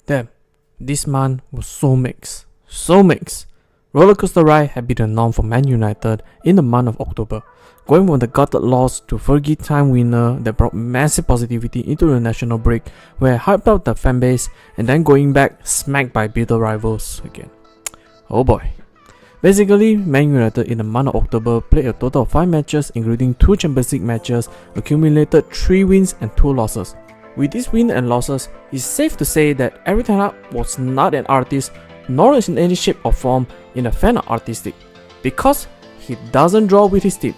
Damn, this month was so mixed. So mixed. Rollercoaster ride had been the norm for Man United in the month of October, going from the gutted loss to Fergie time winner that brought massive positivity into the national break where it hyped up the fanbase, and then going back smacked by bitter rivals again. Oh boy. Basically, Man United in the month of October played a total of 5 matches including 2 Champions League matches, accumulated 3 wins and 2 losses. With these wins and losses, it's safe to say that Erik ten Hag was not an artist nor in any shape or form in a fan of artistic, because he doesn't draw with his team.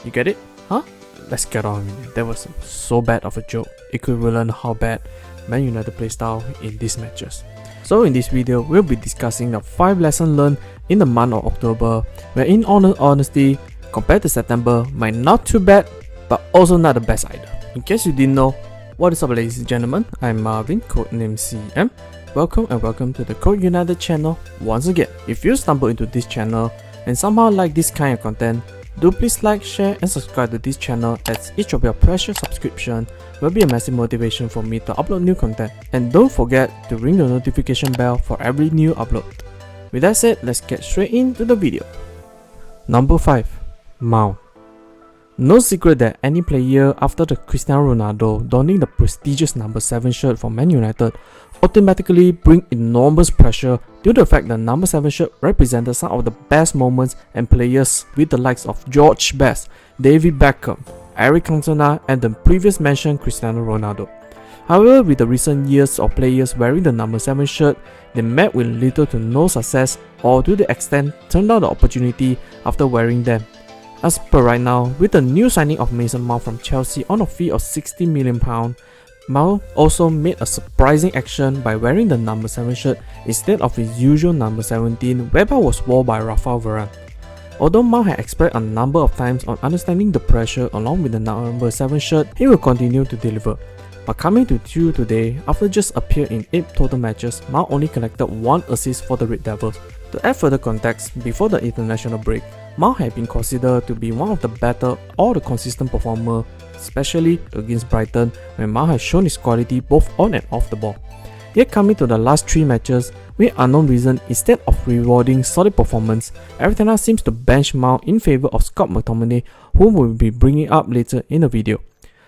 You get it? Huh? Let's get on with it. That was so bad of a joke, equivalent how bad Man United play style in these matches. So in this video, we'll be discussing the 5 lessons learned in the month of October, where in all honesty, compared to September, might not too bad, but also not the best either. In case you didn't know, what is up ladies and gentlemen, I'm Marvin, codename CM. Welcome to the Code United channel once again. If you stumble into this channel and somehow like this kind of content, do please like, share and subscribe to this channel, as each of your precious subscription will be a massive motivation for me to upload new content. And don't forget to ring the notification bell for every new upload. With that said, let's get straight into the video. Number 5. Mount. No secret that any player after the Cristiano Ronaldo donning the prestigious number 7 shirt for Man United automatically bring enormous pressure due to the fact that number 7 shirt represented some of the best moments and players with the likes of George Best, David Beckham, Eric Cantona and the previous mentioned Cristiano Ronaldo. However, with the recent years of players wearing the number 7 shirt, they met with little to no success, or to the extent turned down the opportunity after wearing them. As per right now, with the new signing of Mason Mount from Chelsea on a fee of £60 million, Mount also made a surprising action by wearing the number 7 shirt instead of his usual number 17, whereby was worn by Rafael Varane. Although Mount had expressed a number of times on understanding the pressure along with the number 7 shirt, he will continue to deliver. But coming to you today, after just appearing in 8 total matches, Mount only collected 1 assist for the Red Devils. To add further context, before the international break, Mount had been considered to be one of the better or the consistent performer, especially against Brighton, when Mount has shown his quality both on and off the ball. Yet coming to the last 3 matches, with unknown reason, instead of rewarding solid performance, Erik ten Hag seems to bench Mount in favour of Scott McTominay, whom we will be bringing up later in the video.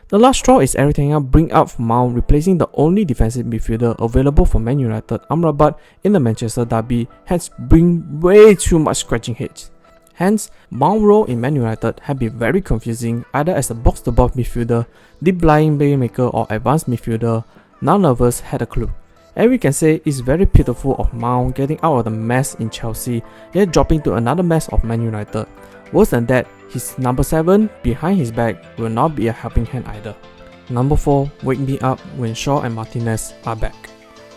The last straw is Erik ten Hag bring up Mount, replacing the only defensive midfielder available for Man United, Amrabat, in the Manchester derby, hence bring way too much scratching heads. Hence, Mount's role in Man United had been very confusing, either as a box-to-box midfielder, deep-lying playmaker or advanced midfielder. None of us had a clue. And we can say it's very pitiful of Mount getting out of the mess in Chelsea, yet dropping to another mess of Man United. Worse than that, his number 7 behind his back will not be a helping hand either. Number 4, wake me up when Shaw and Martinez are back.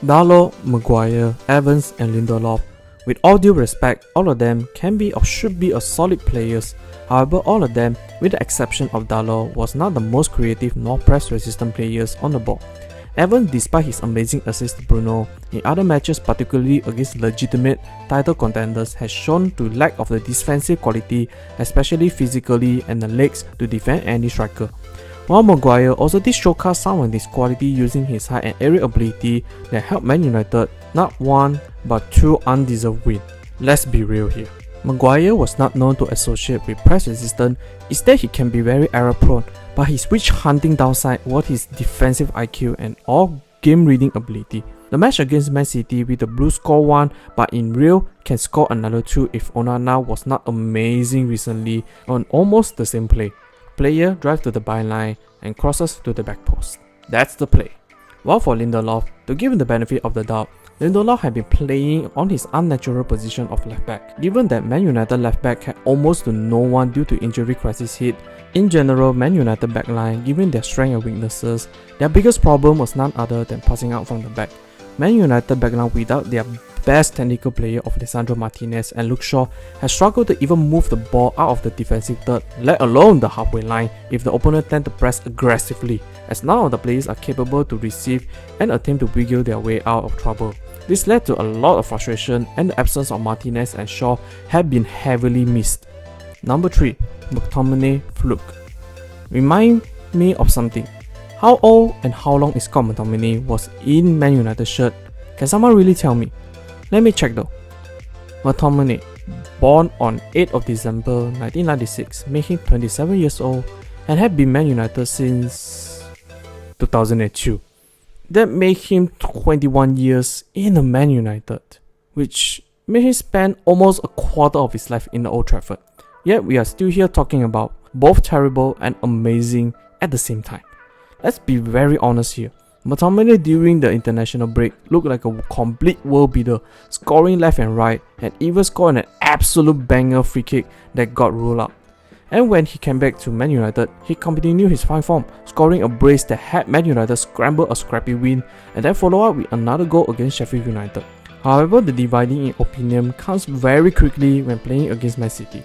Dalot, Maguire, Evans and Lindelof. With all due respect, all of them can be or should be a solid players. However, all of them, with the exception of Dalot, was not the most creative nor press resistant players on the ball. Evans, despite his amazing assist to Bruno, in other matches particularly against legitimate title contenders, has shown to lack of the defensive quality, especially physically and the legs to defend any striker. While Maguire also did showcase some of his quality using his height and aerial ability that helped Man United not 1 but 2 undeserved wins. Let's be real here. Maguire was not known to associate with press resistance, instead he can be very error prone, but his witch hunting downside was his defensive IQ and all game reading ability. The match against Man City with the Blues score 1 but in real can score another 2 if Onana was not amazing recently on almost the same play. Player drive to the byline and crosses to the back post. That's the play. While for Lindelof, to give him the benefit of the doubt, Lindelof had been playing on his unnatural position of left back. Given that Man United left back had almost to no one due to injury crisis hit, in general Man United backline, given their strengths and weaknesses, their biggest problem was none other than passing out from the back. Man United backline without their best technical player of Lisandro Martinez and Luke Shaw has struggled to even move the ball out of the defensive third, let alone the halfway line, if the opponent tend to press aggressively, as none of the players are capable to receive and attempt to wiggle their way out of trouble. This led to a lot of frustration, and the absence of Martinez and Shaw had been heavily missed. Number 3. McTominay fluke. Remind me of something. How old and how long is Scott McTominay was in Man United shirt Can someone really tell me? Let me check though. McTominay, born on 8th of December 1996, made him 27 years old and had been Man United since 2002. That made him 21 years in the Man United, which made him spend almost a quarter of his life in the Old Trafford. Yet we are still here talking about both terrible and amazing at the same time. Let's be very honest here. McTominay during the international break looked like a complete world beater, scoring left and right, and even scored an absolute banger free kick that got ruled out. And when he came back to Man United, he continued his fine form, scoring a brace that had Man United scramble a scrappy win, and then follow up with another goal against Sheffield United. However, the dividing in opinion comes very quickly when playing against Man City.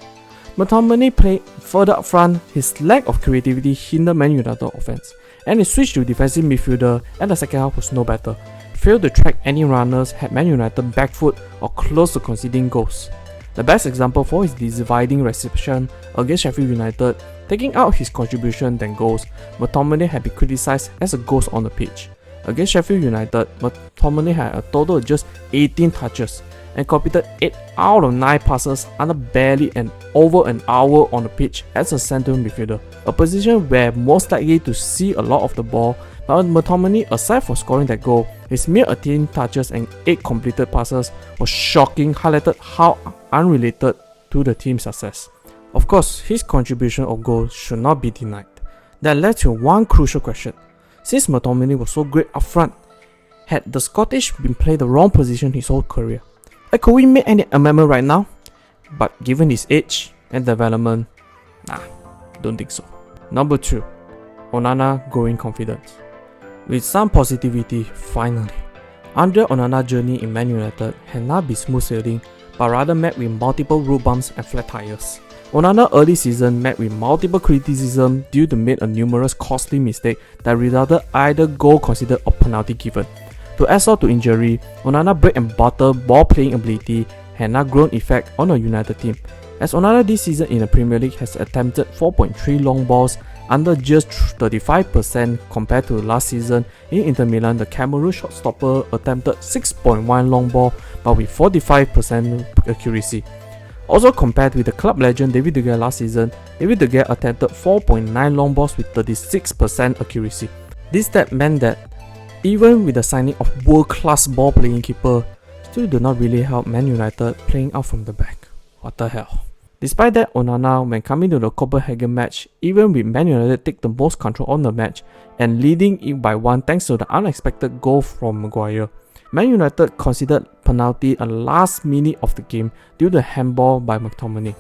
McTominay played further up front, his lack of creativity hindered Man United offense, and his switch to defensive midfielder and the second half was no better. Failed to track any runners, had Man United back foot or close to conceding goals. The best example for his dividing reception against Sheffield United, taking out his contribution than goals, McTominay had been criticised as a ghost on the pitch. Against Sheffield United, McTominay had a total of just 18 touches and completed 8 out of 9 passes under barely over an hour on the pitch as a central midfielder, a position where most likely to see a lot of the ball. But McTominay, aside from scoring that goal, his mere 18 touches and 8 completed passes was shocking, highlighted how unrelated to the team's success. Of course, his contribution of goals should not be denied. That led to one crucial question. Since McTominay was so great up front, had the Scottish been played the wrong position his whole career? Could we make any amendment right now? But given his age and development, nah, don't think so. Number 2. Onana growing confidence. With some positivity, finally, Andre Onana's journey in Man United had not been smooth sailing, but rather met with multiple road bumps and flat tires. Onana's early season met with multiple criticism due to made a numerous costly mistake that resulted either goal conceded or penalty given. To add salt to injury, Onana's bread and butter ball playing ability had not grown effect on a United team, as Onana this season in the Premier League has attempted 4.3 long balls under just 35% compared to last season. In Inter Milan, the Cameroon shotstopper attempted 6.1 long ball but with 45% accuracy. Also compared with the club legend David De Gea last season, David De Gea attempted 4.9 long balls with 36% accuracy. This stat meant that even with the signing of world-class ball-playing keeper, still do not really help Man United playing out from the back. What the hell? Despite that, Onana, when coming to the Copenhagen match, even with Man United take the most control on the match and leading it by 1 thanks to the unexpected goal from Maguire, Man United considered penalty a last minute of the game due to handball by McTominay.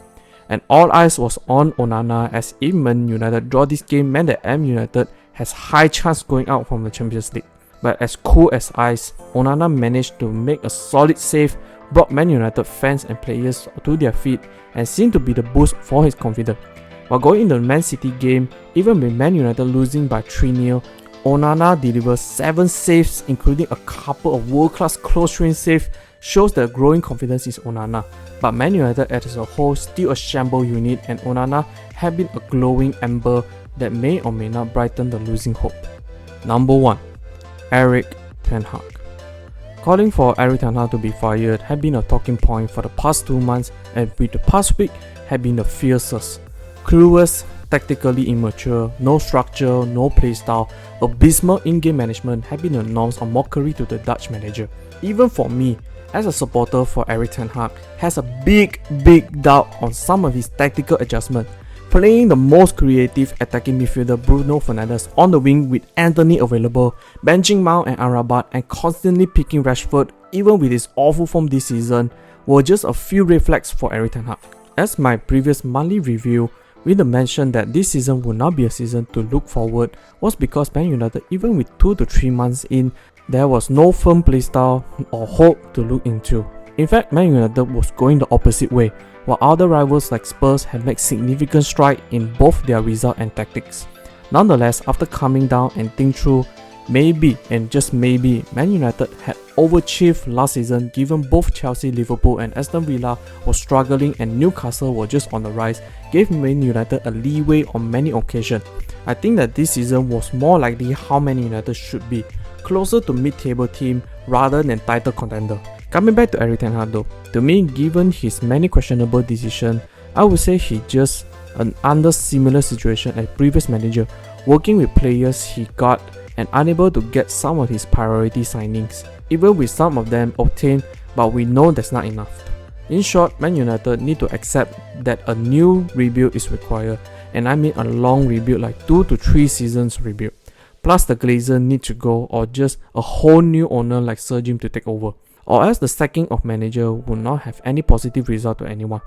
And all eyes was on Onana, as if Man United draw this game meant that Man United has high chance going out from the Champions League. But as cool as ice, Onana managed to make a solid save, brought Man United fans and players to their feet, and seemed to be the boost for his confidence. While going into the Man City game, even with Man United losing by 3-0, Onana delivers 7 saves, including a couple of world-class close-range saves, shows the growing confidence in Onana. But Man United as a whole still a shamble unit, and Onana had been a glowing ember that may or may not brighten the losing hope. Number 1. Erik ten Hag. Calling for Erik ten Hag to be fired had been a talking point for the past 2 months, and with the past week had been the fiercest. Clueless, tactically immature, no structure, no playstyle, abysmal in-game management had been the norms of mockery to the Dutch manager. Even for me, as a supporter for Erik ten Hag, has a big doubt on some of his tactical adjustment. Playing the most creative attacking midfielder Bruno Fernandes on the wing with Anthony available, benching Mount and Amrabat, and constantly picking Rashford even with his awful form this season were just a few red flags for Erik ten Hag. As my previous monthly review, with the mention that this season would not be a season to look forward was because Man United, even with 2 to 3 months in, there was no firm playstyle or hope to look into. In fact, Man United was going the opposite way, while other rivals like Spurs had made significant strides in both their result and tactics. Nonetheless, after coming down and think through, maybe and just maybe Man United had overachieved last season, given both Chelsea, Liverpool and Aston Villa were struggling and Newcastle were just on the rise, gave Man United a leeway on many occasions. I think that this season was more likely how Man United should be. closer to mid-table team rather than title contender. Coming back to Erik ten Hag though, to me, given his many questionable decisions, I would say he just under similar situation as previous manager, working with players he got and unable to get some of his priority signings, even with some of them obtained, but we know that's not enough. In short, Man United need to accept that a new rebuild is required, and I mean a long rebuild like 2 to 3 seasons rebuild. Plus the Glazer need to go, or just a whole new owner like Sir Jim to take over, or else the sacking of manager will not have any positive result to anyone,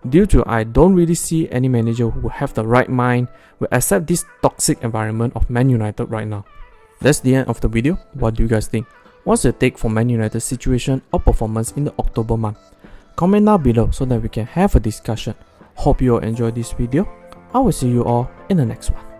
due to I don't really see any manager who have the right mind will accept this toxic environment of Man United right now. That's the end of the video. What do you guys think? What's your take for Man United's situation or performance in the October month? Comment down below so that we can have a discussion. Hope you all enjoyed this video. I will see you all in the next one.